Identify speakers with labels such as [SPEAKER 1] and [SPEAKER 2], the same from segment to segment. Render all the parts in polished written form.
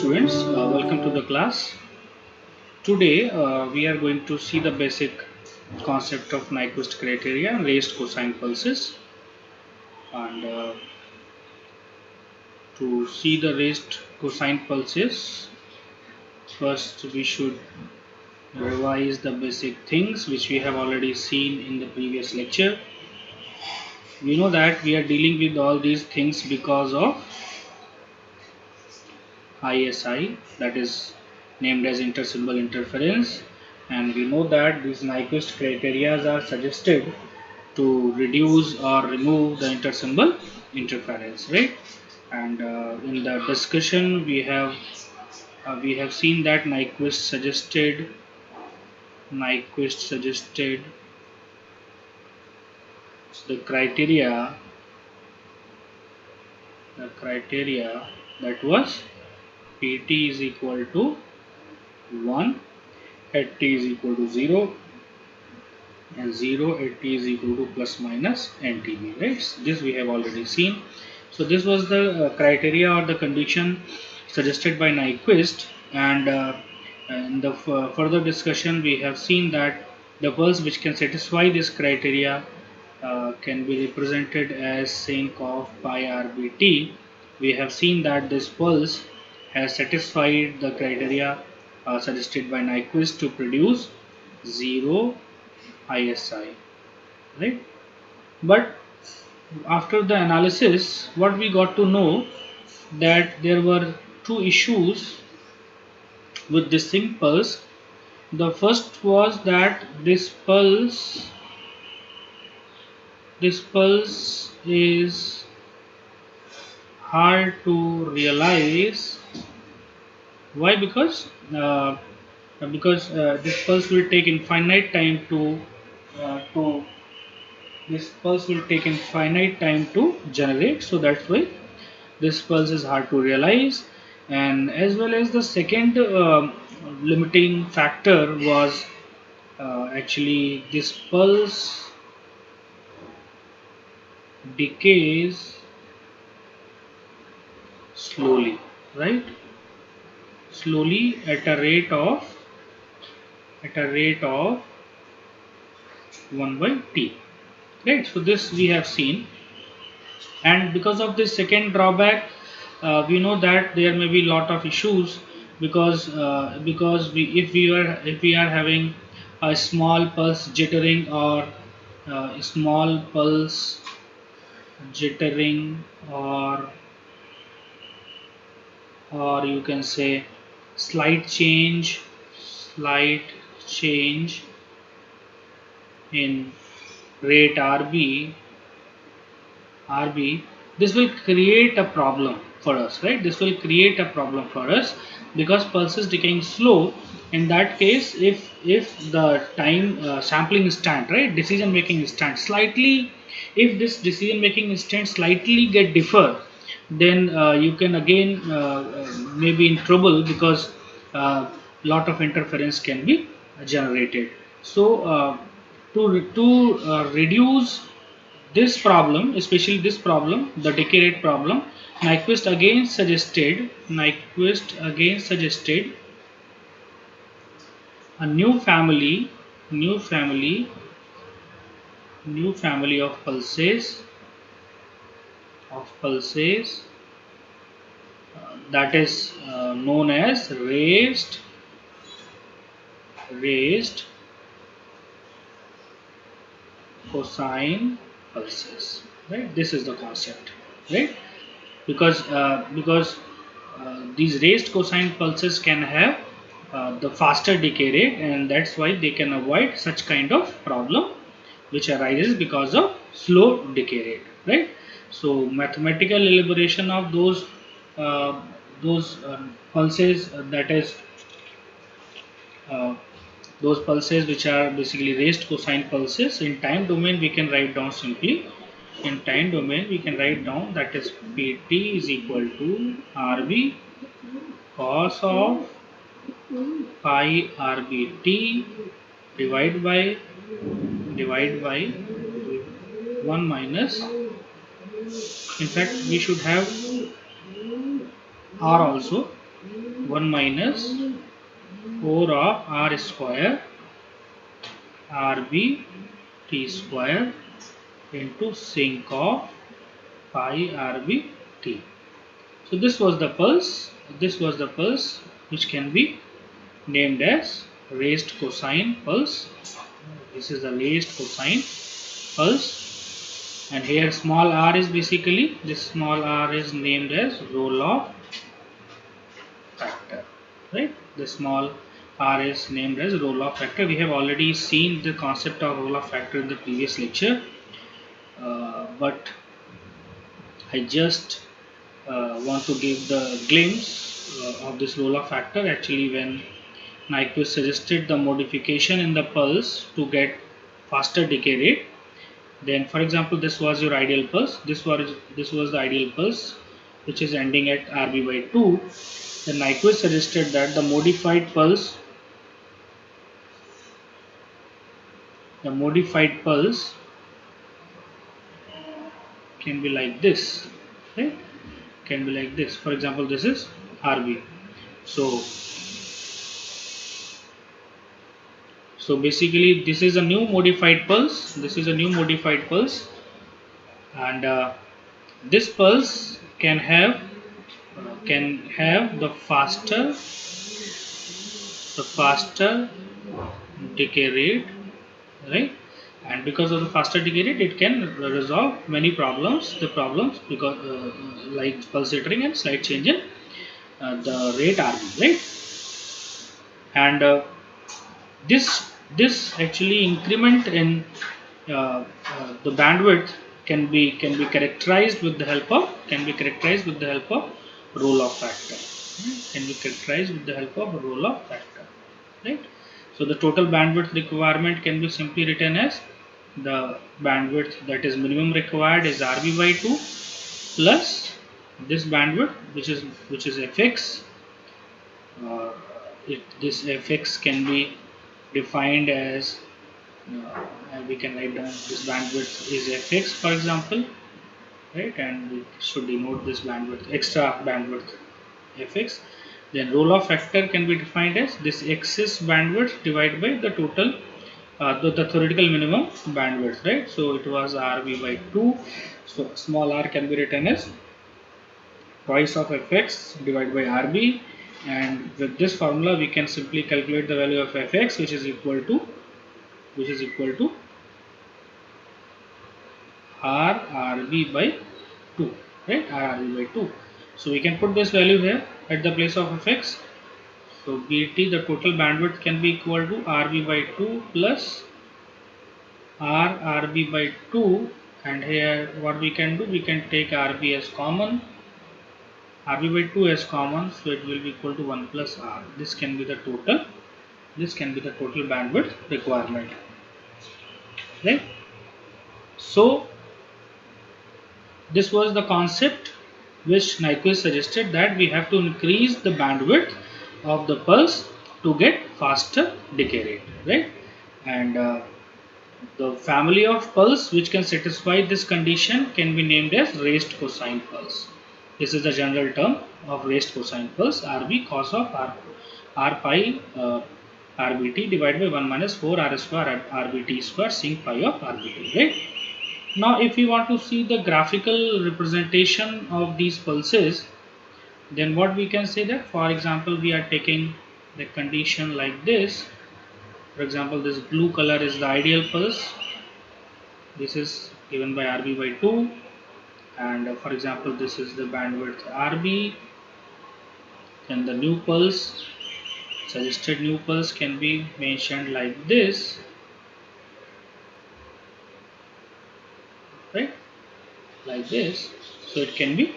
[SPEAKER 1] students, welcome to the class. Today we are going to see the basic concept of Nyquist criteria and raised cosine pulses. And to see the raised cosine pulses, first we should revise the basic things which we have already seen in the previous lecture. We know that we are dealing with all these things because of ISI, that is named as intersymbol interference, and we know that these Nyquist criteria are suggested to reduce or remove the intersymbol interference, right? And in the discussion we have seen that Nyquist suggested the criteria that was Pt is equal to 1 at t is equal to 0 and 0 at t is equal to plus minus ntb, right? This we have already seen. So this was the criteria or the condition suggested by Nyquist, and in the further discussion we have seen that the pulse which can satisfy this criteria can be represented as sinc of pi rbt. We have seen that this pulse has satisfied the criteria suggested by Nyquist to produce 0 ISI, right? But after the analysis, what we got to know that there were two issues with this sync pulse. The first was that this pulse is hard to realize. Why? Because this pulse will take infinite time to this pulse will take infinite time to generate, so that's why this pulse is hard to realize. And as well as the second limiting factor was actually this pulse decays slowly, right? Slowly at a rate of 1 by t, right? So this we have seen, and because of this second drawback, we know that there may be lot of issues, because if we are having a small pulse jittering, or small pulse jittering, or you can say slight change in rate RB, this will create a problem for us, right? This will create a problem for us because pulse is decaying slow. In that case, if the time sampling instant, right, decision making instant slightly, if this decision making instant slightly get differ, then you can again maybe in trouble, because lot of interference can be generated. So to reduce this problem, especially this problem, the decay rate problem, Nyquist again suggested a new family of pulses that is known as raised cosine pulses, right? This is the concept, right? Because these raised cosine pulses can have the faster decay rate, and that's why they can avoid such kind of problem which arises because of slow decay rate, right? So mathematical elaboration of those pulses, that is uh, those pulses which are basically raised cosine pulses, in time domain we can write down simply. In time domain we can write down that is Pt is equal to Rb cos of pi rbt divide by 1 minus, in fact we should have r also, 1 minus 4 of r square rb t square into sink of pi rb t. So this was the pulse. This was the pulse which can be named as raised cosine pulse. This is the raised cosine pulse, and here small r is basically, this small r is named as roll-off factor, right? The small r is named as roll-off factor. We have already seen the concept of roll-off factor in the previous lecture, but I just want to give the glimpse of this roll-off factor. Actually, when Nyquist suggested the modification in the pulse to get faster decay rate, then for example this was your ideal pulse, this was the ideal pulse which is ending at Rb by 2. Then Nyquist suggested that the modified pulse can be like this, right? Can be like this. For example, this is Rb. So basically this is a new modified pulse. This is a new modified pulse, and this pulse can have the faster decay rate, right? And because of the faster decay rate, it can resolve many problems. The problems because like pulse jittering and slight change in the rate RB, right? And this actually increment in the bandwidth can be characterized with the help of roll-off factor. Can be characterized with the help of roll-off factor, right? So the total bandwidth requirement can be simply written as the bandwidth that is minimum required is Rb by 2 plus this bandwidth which is fx. uh, this fx can be defined as, we can write down this bandwidth is fx, for example, right? And we should denote this bandwidth, extra bandwidth, fx. Then roll-off factor can be defined as this excess bandwidth divided by the total, the theoretical minimum bandwidth, right? So it was Rb by 2. So small r can be written as twice of fx divided by Rb, and with this formula we can simply calculate the value of fx, which is equal to Rb by 2, right? Rb by 2. So we can put this value here at the place of fx. So Bt, the total bandwidth, can be equal to Rb by 2 plus Rb by 2, and here what we can do, we can take Rb as common, Rb by 2 as common, so it will be equal to 1 plus R. This can be the total bandwidth requirement, right? So this was the concept which Nyquist suggested, that we have to increase the bandwidth of the pulse to get faster decay rate, right? And the family of pulse which can satisfy this condition can be named as raised cosine pulse. This is the general term of raised cosine pulse, Rb cos of r pi Rbt divided by 1 minus 4 r square Rbt square sink pi of Rbt, right? Now if we want to see the graphical representation of these pulses, then what we can say, that for example we are taking the condition like this. For example, this blue color is the ideal pulse. This is given by Rb by 2, and for example this is the bandwidth Rb. Then the new pulse, suggested new pulse, can be mentioned like this, right? Like this. So it can be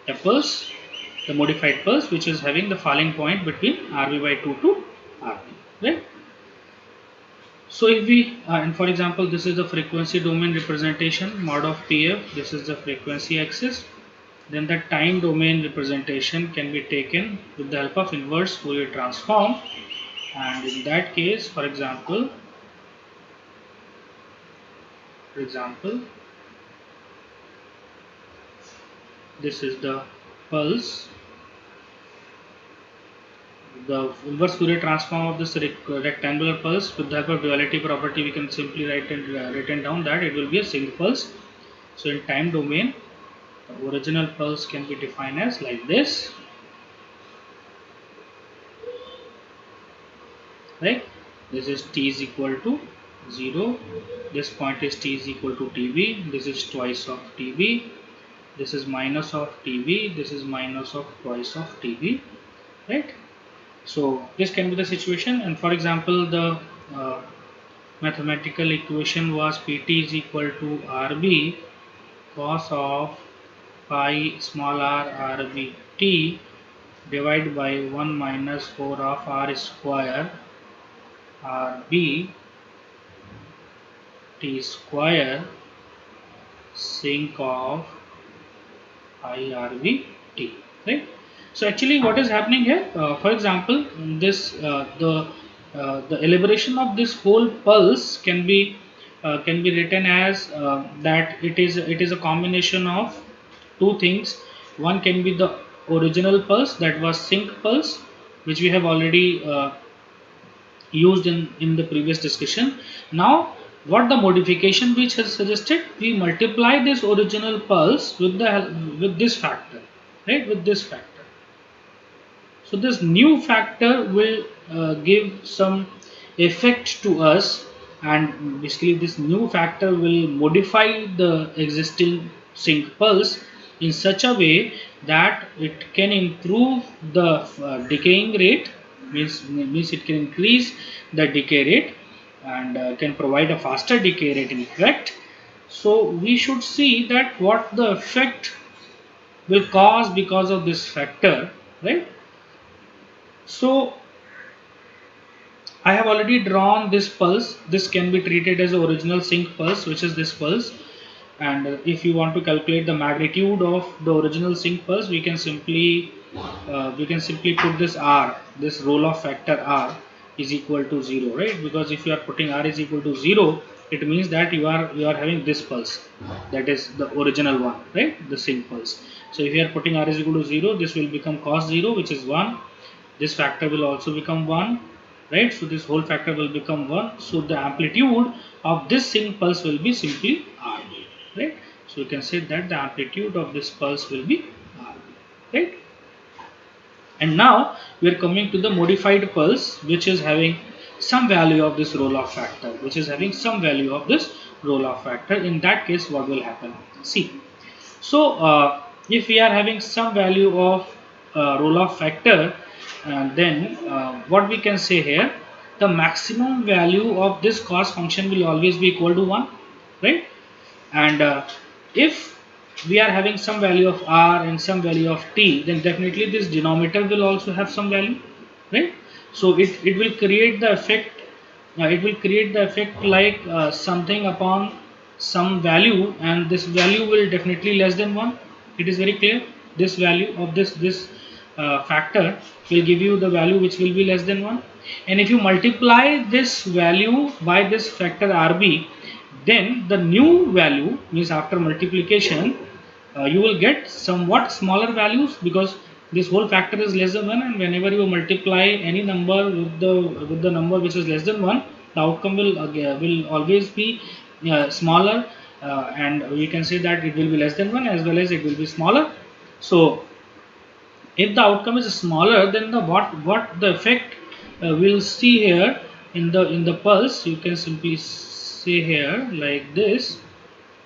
[SPEAKER 1] a pulse, the modified pulse, which is having the falling point between Rb by 2 to Rb, right? So if we, and for example, this is the frequency domain representation mod of Pf, this is the frequency axis. Then the time domain representation can be taken with the help of inverse Fourier transform, and in that case, for example, this is the pulse, the inverse Fourier transform of this rectangular pulse with the help of duality property, we can simply write down that it will be a single pulse. So in time domain, the original pulse can be defined as like this, right? This is t is equal to 0. This point is t is equal to tb. This is twice of tb. This is minus of tb. This is minus of twice of tb, right? So this can be the situation. And for example, the uh, mathematical equation was pt is equal to rb cos of pi small r rbt divided by 1 minus 4 of r square rb t square sink of IRVT, right? So actually what is happening here, for example, this the elaboration of this whole pulse can be written as that it is a combination of two things. One can be the original pulse, that was sync pulse, which we have already used in the previous discussion. Now what the modification which has suggested, we multiply this original pulse with the with this factor, right, with this factor. So this new factor will give some effect to us, and basically this new factor will modify the existing sync pulse in such a way that it can improve the decaying rate, means it can increase the decay rate, and can provide a faster decay rate in fact. So we should see that what the effect will cause because of this factor, right? So I have already drawn this pulse. This can be treated as the original sync pulse, which is this pulse. And if you want to calculate the magnitude of the original sync pulse, we can simply put this r, this roll off factor r is equal to 0, right? Because if you are putting r is equal to 0, it means that you are having this pulse, that is the original one, right? The sync pulse. So if you are putting r is equal to 0, this will become cos 0, which is 1. This factor will also become 1, right? So this whole factor will become 1. So the amplitude of this sync pulse will be simply rb, right? So you can say that the amplitude of this pulse will be rb, right? And now we are coming to the modified pulse, which is having some value of this roll off factor, in that case what will happen, see. So if we are having some value of roll off factor, then what we can say here, the maximum value of this cos function will always be equal to 1, right? And if we are having some value of r and some value of t, then definitely this denominator will also have some value, right? So it will create the effect, like something upon some value, and this value will definitely less than 1. It is very clear, this value of this factor will give you the value which will be less than 1. And if you multiply this value by this factor rb, then the new value, means after multiplication, you will get somewhat smaller values, because this whole factor is less than 1, and whenever you multiply any number with the number which is less than 1, the outcome will always be smaller, and we can say that it will be less than 1 as well as it will be smaller. So if the outcome is smaller, then the what the effect we'll see here in the pulse, you can simply say here like this,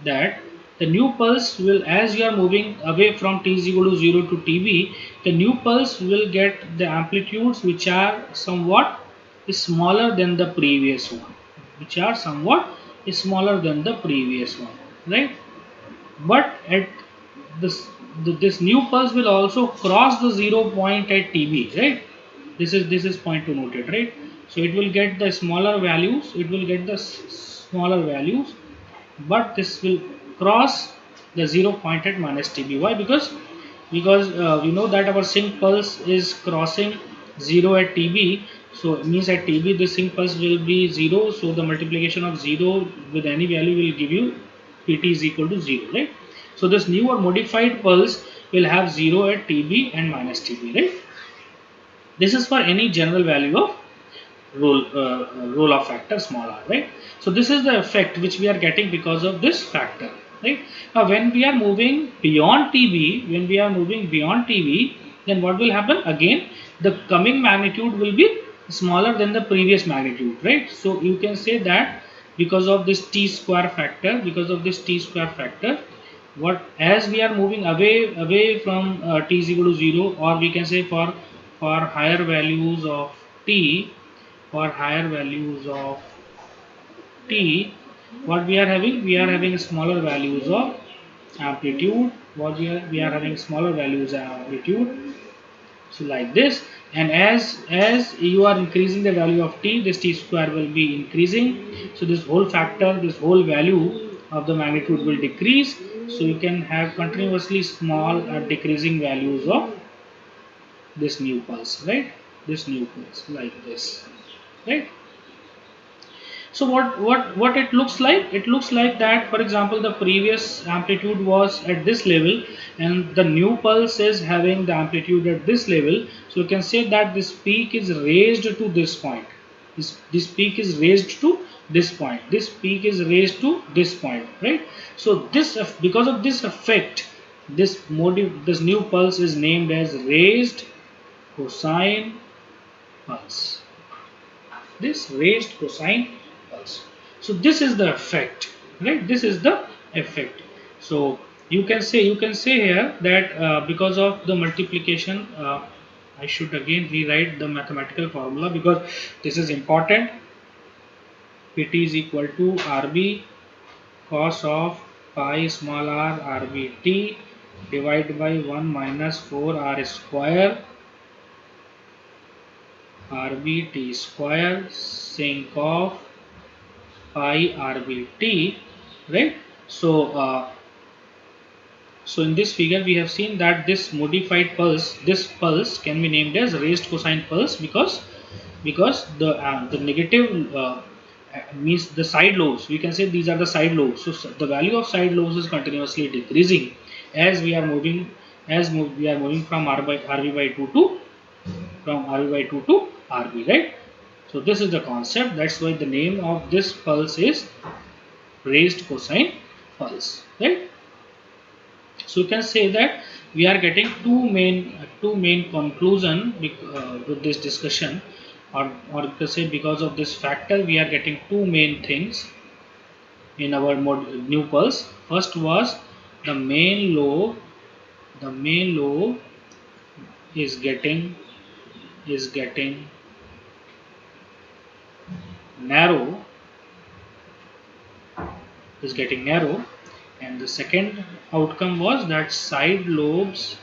[SPEAKER 1] that the new pulse will, as you are moving away from t is equal to 0 to tb, the new pulse will get the amplitudes which are somewhat smaller than the previous one, right? But at this this new pulse will also cross the 0 point at tb, right? This is point to note it, right? So it will get the smaller values, smaller values, but this will cross the 0 point at minus tb. Why? Because we know that our sync pulse is crossing 0 at tb, so it means at tb the sync pulse will be 0, so the multiplication of 0 with any value will give you pt is equal to 0, right? So this new or modified pulse will have 0 at tb and minus tb, right? This is for any general value of roll off factor small r, right? So this is the effect which we are getting because of this factor, right? Now when we are moving beyond TB, then what will happen? Again, the coming magnitude will be smaller than the previous magnitude, right? So you can say that because of this t square factor, what, as we are moving away from t is equal to 0, or we can say for higher values of t, for higher values of t, what we are having? We are having smaller values of amplitude. What we are having smaller values of amplitude. So like this, and as you are increasing the value of t, this t square will be increasing. So this whole factor, this whole value of the magnitude will decrease. So you can have continuously small decreasing values of this new pulse, right? This new pulse like this, right? So what it looks like? It looks like that, for example, the previous amplitude was at this level, and the new pulse is having the amplitude at this level. So you can say that this peak is raised to this point. This peak is raised to this point. This peak is raised to this point, right? So this, because of this effect, this new pulse is named as raised cosine pulse. This raised cosine pulse. So this is the effect, right? This is the effect. So you can say here that because of the multiplication, I should again rewrite the mathematical formula because this is important. Pt is equal to Rb cos of pi small r Rbt divided by 1 minus 4 r square Rbt square sink of pi Rbt, right? So in this figure we have seen that this modified pulse, this pulse can be named as raised cosine pulse because the negative means the side lobes. We can say these are the side lobes. So the value of side lobes is continuously decreasing as we are moving we are moving from Rb by 2 to Rb, right? So this is the concept. That's why the name of this pulse is raised cosine pulse, right? So you can say that we are getting two main conclusion with this discussion, or you can say because of this factor we are getting two main things in our new pulse. First was the main lobe. The main lobe is getting narrow, and the second outcome was that side lobes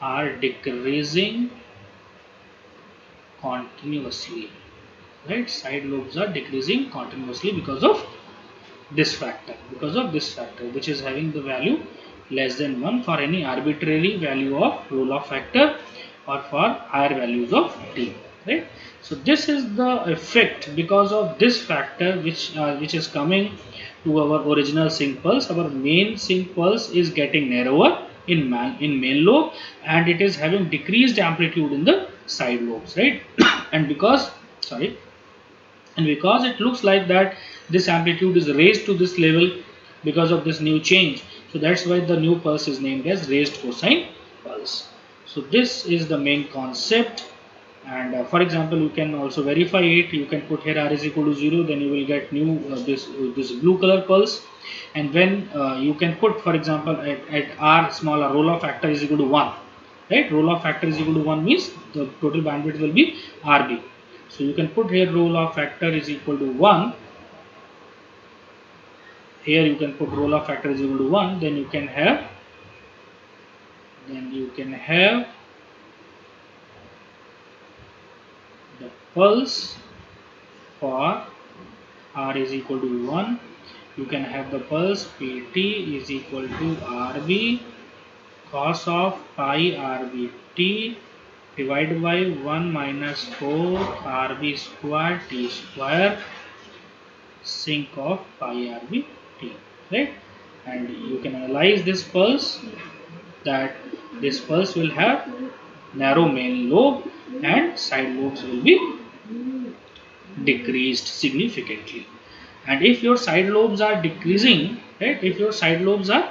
[SPEAKER 1] are decreasing continuously, right? Side lobes are decreasing continuously because of this factor which is having the value less than 1 for any arbitrary value of roll off factor or for higher values of t, right? So this is the effect because of this factor which is coming to our original sync pulse. Our main sync pulse is getting narrower in main lobe, and it is having decreased amplitude in the side lobes, right? and because sorry and because it looks like that this amplitude is raised to this level because of this new change, so that's why the new pulse is named as raised cosine pulse. So this is the main concept, and for example you can also verify it. You can put here r is equal to 0, then you will get new this blue color pulse. And when you can put, for example, at r small r roll off factor is equal to 1, right? Roll off factor is equal to 1 means the total bandwidth will be Rb. So you can put here roll off factor is equal to 1. Here you can put roll off factor is equal to 1. Then you can have the pulse for r is equal to 1. You can have the pulse Pt is equal to Rb cos of pi Rbt divided by 1 minus 4 Rb square t square sink of pi Rb t, right? And you can analyze this pulse, that this pulse will have narrow main lobe and side lobes will be decreased significantly. And if your side lobes are decreasing, right, if your side lobes are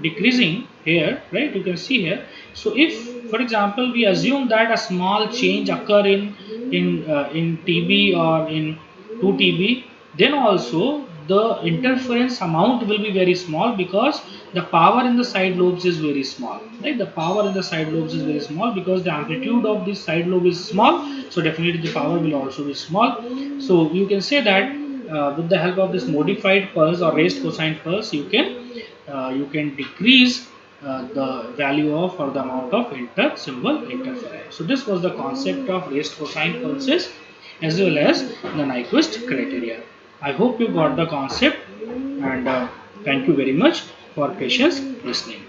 [SPEAKER 1] decreasing here, right, you can see here. So if for example we assume that a small change occur in TB or in 2 TB, then also the interference amount will be very small because the power in the side lobes is very small, right? The power in the side lobes is very small because the amplitude of this side lobe is small, so definitely the power will also be small. So you can say that with the help of this modified pulse or raised cosine pulse, you can decrease the value of or the amount of inter-symbol interference. So this was the concept of raised cosine pulses as well as the Nyquist criteria. I hope you got the concept, and thank you very much for patience listening.